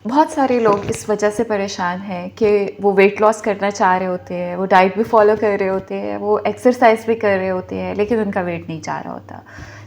बहुत सारे लोग इस वजह से परेशान हैं कि वो वेट लॉस करना चाह रहे होते हैं, वो डाइट भी फॉलो कर रहे होते हैं, वो एक्सरसाइज भी कर रहे होते हैं, लेकिन उनका वेट नहीं जा रहा होता।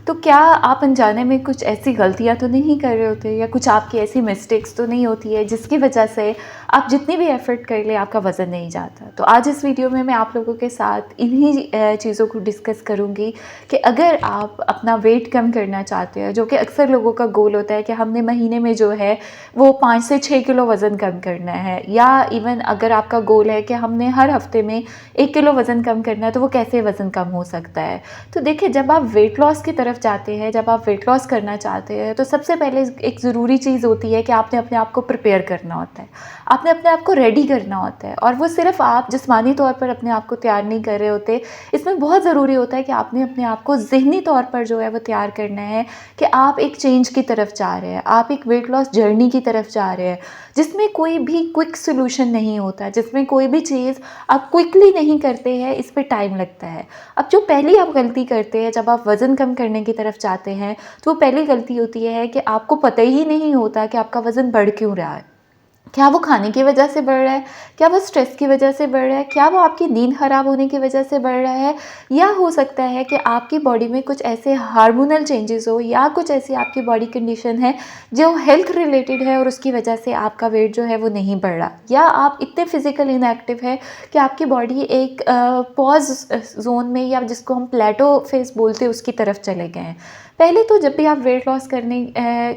तो क्या आप अनजाने में कुछ ऐसी गलतियां तो नहीं कर रहे होते, या कुछ आपकी ऐसी मिस्टेक्स तो नहीं होती है जिसकी वजह से आप जितनी भी एफर्ट कर ले आपका वज़न नहीं जाता? तो आज इस वीडियो में मैं आप लोगों के साथ इन्हीं चीज़ों को डिस्कस करूँगी कि अगर आप अपना वेट कम करना चाहते हो, जो कि अक्सर लोगों का गोल होता है कि हमने महीने में जो है वो 5 से 6 किलो वज़न कम करना है, या इवन अगर आपका गोल है कि हमने हर हफ्ते में 1 किलो वज़न कम करना है, तो वो कैसे वज़न कम हो सकता है? तो देखिए, जब आप वेट लॉस की तरफ जाते हैं, जब आप वेट लॉस करना चाहते हैं, तो सबसे पहले एक ज़रूरी चीज़ होती है कि आपने अपने आप को प्रिपेयर करना होता है, आपने अपने आप को रेडी करना होता है। और वो सिर्फ आप जिस्मानी तौर पर अपने आप को तैयार नहीं कर रहे होते, इसमें बहुत ज़रूरी होता है कि आपने अपने आप को ज़हनी तौर पर जो है वो तैयार करना है कि आप एक चेंज की तरफ जा रहे हैं, आप एक वेट लॉस जर्नी की तरफ जा रहे हैं, जिसमें कोई भी क्विक सोल्यूशन नहीं होता, जिसमें कोई भी चीज़ आप क्विकली नहीं करते हैं, इस पे टाइम लगता है। अब जो पहली आप गलती करते हैं जब आप वज़न कम करने की तरफ जाते हैं, तो वो पहली गलती होती है कि आपको पता ही नहीं होता कि आपका वज़न बढ़ क्यों रहा है। क्या वो खाने की वजह से बढ़ रहा है? क्या वो स्ट्रेस की वजह से बढ़ रहा है? क्या वो आपकी नींद ख़राब होने की वजह से बढ़ रहा है? या हो सकता है कि आपकी बॉडी में कुछ ऐसे हार्मोनल चेंजेस हो, या कुछ ऐसी आपकी बॉडी कंडीशन है जो हेल्थ रिलेटेड है और उसकी वजह से आपका वेट जो है वो नहीं बढ़ रहा, या आप इतने फिजिकल इनएक्टिव है कि आपकी बॉडी एक पॉज जोन में, या जिसको हम प्लेटो फेज बोलते हैं, उसकी तरफ चले गए हैं। पहले तो जब भी आप वेट लॉस करने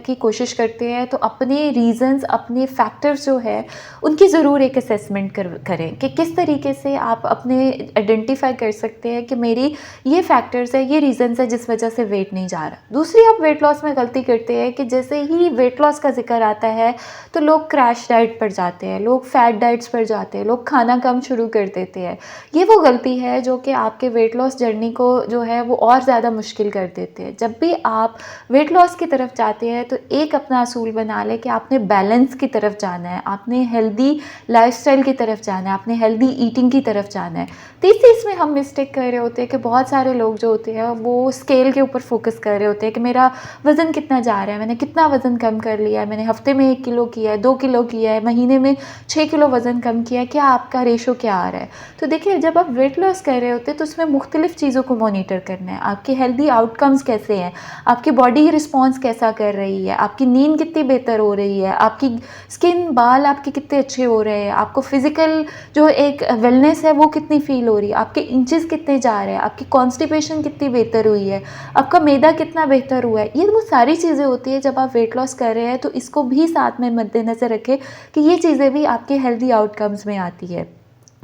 की कोशिश करते हैं, तो अपने रीज़न्स, अपने फैक्टर्स जो है उनकी ज़रूर एक असेसमेंट करें कि किस तरीके से आप अपने आइडेंटिफाई कर सकते हैं कि मेरी ये फैक्टर्स है, ये रीज़न्स है जिस वजह से वेट नहीं जा रहा। दूसरी आप वेट लॉस में गलती करते हैं कि जैसे ही वेट लॉस का जिक्र आता है तो लोग क्रैश डाइट पर जाते हैं, लोग फैट डाइट्स पर जाते हैं, लोग खाना कम शुरू कर देते हैं। ये वो गलती है जो कि आपके वेट लॉस जर्नी को जो है वो और ज़्यादा मुश्किल कर देते हैं। जब भी आप वेट लॉस की तरफ जाते हैं, तो एक अपना असूल बना लें कि आपने बैलेंस की तरफ जाना है, आपने हेल्दी लाइफस्टाइल की तरफ जाना है, आपने हेल्दी ईटिंग की तरफ जाना है। तीसरी इसमें हम मिस्टेक कर रहे होते हैं कि बहुत सारे लोग जो होते हैं वो स्केल के ऊपर फोकस कर रहे होते हैं कि मेरा वज़न कितना जा रहा है, मैंने कितना वज़न कम कर लिया है, मैंने हफ्ते में 1 किलो किया है, 2 किलो किया है, महीने में 6 किलो वज़न कम किया है, क्या आपका रेशो क्या आ रहा है? तो देखिए, जब आप वेट लॉस कर रहे होते हैं तो उसमें मुख्तलिफ़ चीज़ों को मॉनिटर करना है। आपके हेल्दी आउटकम्स कैसे हैं, आपकी बॉडी रिस्पॉन्स कैसा कर रही है, आपकी नींद कितनी बेहतर हो रही है, आपकी स्किन, बाल आपके कितने अच्छे हो रहे हैं, आपको फिज़िकल जो एक वेलनेस है वो कितनी फ़ील हो रही है, आपके इंचेस कितने जा रहे हैं, आपकी कॉन्स्टिपेशन कितनी बेहतर हुई है, आपका मैदा कितना बेहतर हुआ है। ये वो सारी चीज़ें होती है जब आप वेट लॉस कर रहे हैं, तो इसको भी साथ में मद्देनज़र रखें कि ये चीज़ें भी आपके हेल्दी आउटकम्स में आती है।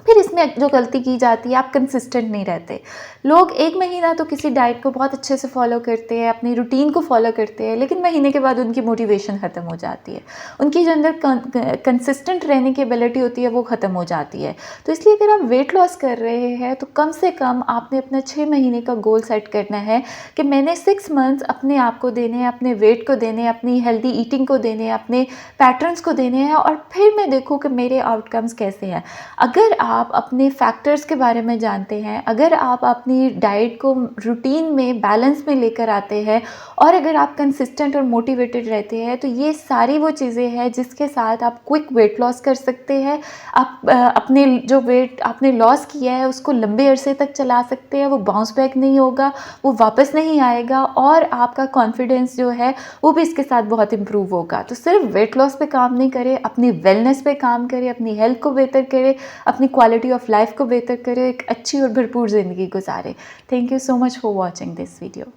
फिर इसमें जो गलती की जाती है, आप कंसिस्टेंट नहीं रहते। लोग 1 महीना तो किसी डाइट को बहुत अच्छे से फॉलो करते हैं, अपनी रूटीन को फॉलो करते हैं, लेकिन महीने के बाद उनकी मोटिवेशन ख़त्म हो जाती है, उनकी जो अंदर कंसिस्टेंट रहने की एबिलिटी होती है वो ख़त्म हो जाती है। तो इसलिए अगर आप वेट लॉस कर रहे हैं, तो कम से कम आपने अपना 6 महीने का गोल सेट करना है कि मैंने 6 मंथ्स अपने आप को देने हैं, अपने वेट को देने हैं, अपनी हेल्दी ईटिंग को देने हैं, अपने पैटर्न्स को देने हैं, और फिर मैं देखूँ कि मेरे आउटकम्स कैसे हैं। अगर आप अपने फैक्टर्स के बारे में जानते हैं, अगर आप अपनी डाइट को रूटीन में बैलेंस में लेकर आते हैं, और अगर आप कंसिस्टेंट और मोटिवेटेड रहते हैं, तो ये सारी वो चीज़ें हैं जिसके साथ आप क्विक वेट लॉस कर सकते हैं। आप अपने जो वेट आपने लॉस किया है उसको लंबे अरसे तक चला सकते हैं, वो बाउंस बैक नहीं होगा, वो वापस नहीं आएगा, और आपका कॉन्फिडेंस जो है वो भी इसके साथ बहुत इम्प्रूव होगा। तो सिर्फ वेट लॉस पे काम नहीं करें, अपनी वेलनेस पे काम करें, अपनी हेल्थ को बेहतर करें, अपनी क्वालिटी ऑफ लाइफ को बेहतर करें, एक अच्छी और भरपूर ज़िंदगी गुजारें। Thank you so much for watching this video.